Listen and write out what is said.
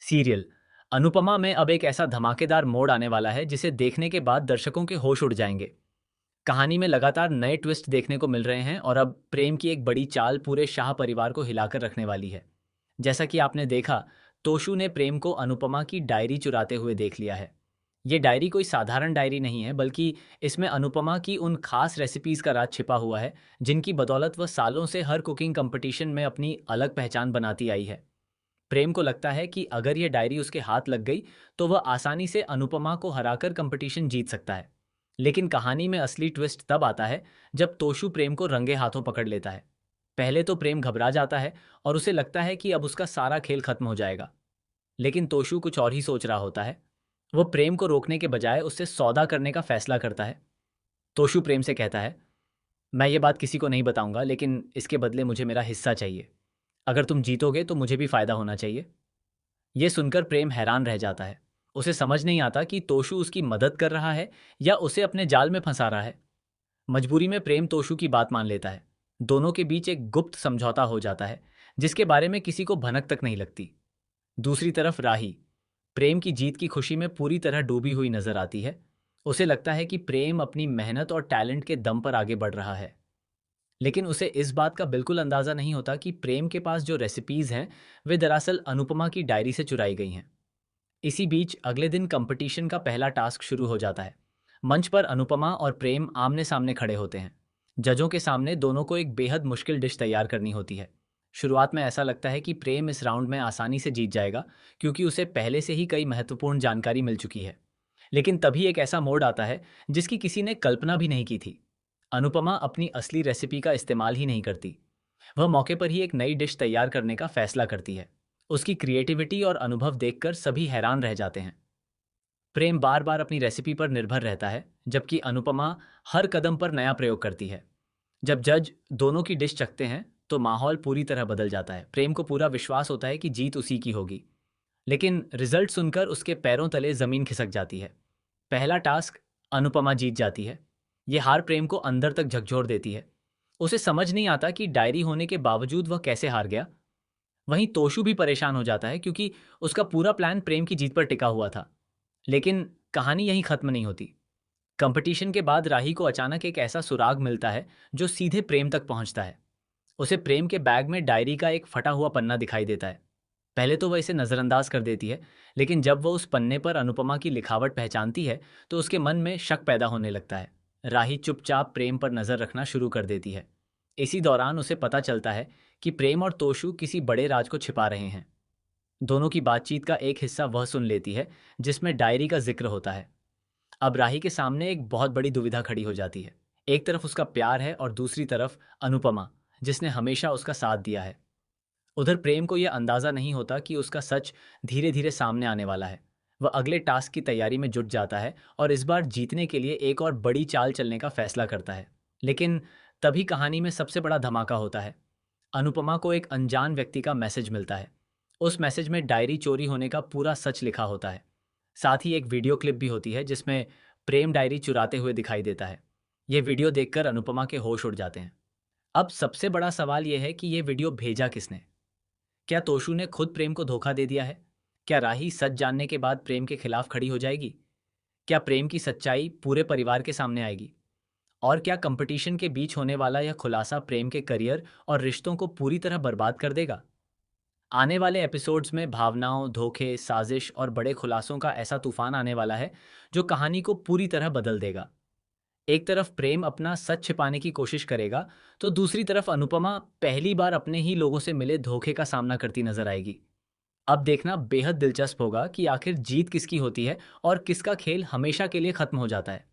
Serial Anupama में अब एक ऐसा धमाकेदार मोड़ आने वाला है जिसे देखने के बाद दर्शकों के होश उड़ जाएंगे। कहानी में लगातार नए ट्विस्ट देखने को मिल रहे हैं और अब प्रेम की एक बड़ी चाल पूरे शाह परिवार को हिलाकर रखने वाली है। जैसा कि आपने देखा, तोशु ने प्रेम को अनुपमा की डायरी चुराते हुए देख लिया है। ये डायरी कोई साधारण डायरी नहीं है, बल्कि इसमें अनुपमा की उन खास रेसिपीज का राज छिपा हुआ है जिनकी बदौलत वह सालों से हर कुकिंग कंपटीशन में अपनी अलग पहचान बनाती आई है। प्रेम को लगता है कि अगर यह डायरी उसके हाथ लग गई तो वह आसानी से अनुपमा को हराकर कंपटीशन जीत सकता है। लेकिन कहानी में असली ट्विस्ट तब आता है जब तोशु प्रेम को रंगे हाथों पकड़ लेता है। पहले तो प्रेम घबरा जाता है और उसे लगता है कि अब उसका सारा खेल खत्म हो जाएगा। लेकिन तोशु कुछ और ही सोच रहा होता है। वह प्रेम को रोकने के बजाय उससे सौदा करने का फैसला करता है। तोशु प्रेम से कहता है, मैं ये बात किसी को नहीं बताऊंगा, लेकिन इसके बदले मुझे मेरा हिस्सा चाहिए। अगर तुम जीतोगे तो मुझे भी फायदा होना चाहिए। ये सुनकर प्रेम हैरान रह जाता है। उसे समझ नहीं आता कि तोशु उसकी मदद कर रहा है या उसे अपने जाल में फंसा रहा है। मजबूरी में प्रेम तोशु की बात मान लेता है। दोनों के बीच एक गुप्त समझौता हो जाता है जिसके बारे में किसी को भनक तक नहीं लगती। दूसरी तरफ राही प्रेम की जीत की खुशी में पूरी तरह डूबी हुई नजर आती है। उसे लगता है कि प्रेम अपनी मेहनत और टैलेंट के दम पर आगे बढ़ रहा है। लेकिन उसे इस बात का बिल्कुल अंदाजा नहीं होता कि प्रेम के पास जो रेसिपीज हैं वे दरअसल अनुपमा की डायरी से चुराई गई हैं। इसी बीच अगले दिन कंपटीशन का पहला टास्क शुरू हो जाता है। मंच पर अनुपमा और प्रेम आमने सामने खड़े होते हैं। जजों के सामने दोनों को एक बेहद मुश्किल डिश तैयार करनी होती है। शुरुआत में ऐसा लगता है कि प्रेम इस राउंड में आसानी से जीत जाएगा, क्योंकि उसे पहले से ही कई महत्वपूर्ण जानकारी मिल चुकी है। लेकिन तभी एक ऐसा मोड़ आता है जिसकी किसी ने कल्पना भी नहीं की थी। अनुपमा अपनी असली रेसिपी का इस्तेमाल ही नहीं करती। वह मौके पर ही एक नई डिश तैयार करने का फैसला करती है। उसकी क्रिएटिविटी और अनुभव देखकर सभी हैरान रह जाते हैं। प्रेम बार बार अपनी रेसिपी पर निर्भर रहता है, जबकि अनुपमा हर कदम पर नया प्रयोग करती है। जब जज दोनों की डिश चखते हैं तो माहौल पूरी तरह बदल जाता है। प्रेम को पूरा विश्वास होता है कि जीत उसी की होगी। लेकिन रिजल्ट सुनकर उसके पैरों तले जमीन खिसक जाती है। पहला टास्क अनुपमा जीत जाती है। ये हार प्रेम को अंदर तक झकझोर देती है। उसे समझ नहीं आता कि डायरी होने के बावजूद वह कैसे हार गया। वहीं तोशु भी परेशान हो जाता है, क्योंकि उसका पूरा प्लान प्रेम की जीत पर टिका हुआ था। लेकिन कहानी यहीं खत्म नहीं होती। कंपटीशन के बाद राही को अचानक एक ऐसा सुराग मिलता है जो सीधे प्रेम तक पहुंचता है। उसे प्रेम के बैग में डायरी का एक फटा हुआ पन्ना दिखाई देता है। पहले तो वह इसे नज़रअंदाज कर देती है, लेकिन जब वह उस पन्ने पर अनुपमा की लिखावट पहचानती है तो उसके मन में शक पैदा होने लगता है। राही चुपचाप प्रेम पर नज़र रखना शुरू कर देती है। इसी दौरान उसे पता चलता है कि प्रेम और तोशु किसी बड़े राज को छिपा रहे हैं। दोनों की बातचीत का एक हिस्सा वह सुन लेती है जिसमें डायरी का जिक्र होता है। अब राही के सामने एक बहुत बड़ी दुविधा खड़ी हो जाती है। एक तरफ उसका प्यार है और दूसरी तरफ अनुपमा, जिसने हमेशा उसका साथ दिया है। उधर प्रेम को यह अंदाजा नहीं होता कि उसका सच धीरे धीरे सामने आने वाला है। वह अगले टास्क की तैयारी में जुट जाता है और इस बार जीतने के लिए एक और बड़ी चाल चलने का फैसला करता है। लेकिन तभी कहानी में सबसे बड़ा धमाका होता है। अनुपमा को एक अनजान व्यक्ति का मैसेज मिलता है। उस मैसेज में डायरी चोरी होने का पूरा सच लिखा होता है। साथ ही एक वीडियो क्लिप भी होती है जिसमें प्रेम डायरी चुराते हुए दिखाई देता है। ये वीडियो देखकर अनुपमा के होश उड़ जाते हैं। अब सबसे बड़ा सवाल यह है कि ये वीडियो भेजा किसने? क्या तोशु ने खुद प्रेम को धोखा दे दिया है? क्या राही सच जानने के बाद प्रेम के खिलाफ खड़ी हो जाएगी? क्या प्रेम की सच्चाई पूरे परिवार के सामने आएगी? और क्या कंपटीशन के बीच होने वाला यह खुलासा प्रेम के करियर और रिश्तों को पूरी तरह बर्बाद कर देगा? आने वाले एपिसोड्स में भावनाओं, धोखे, साजिश और बड़े खुलासों का ऐसा तूफान आने वाला है जो कहानी को पूरी तरह बदल देगा। एक तरफ प्रेम अपना सच छिपाने की कोशिश करेगा, तो दूसरी तरफ अनुपमा पहली बार अपने ही लोगों से मिले धोखे का सामना करती नजर आएगी। अब देखना बेहद दिलचस्प होगा कि आखिर जीत किसकी होती है और किसका खेल हमेशा के लिए खत्म हो जाता है।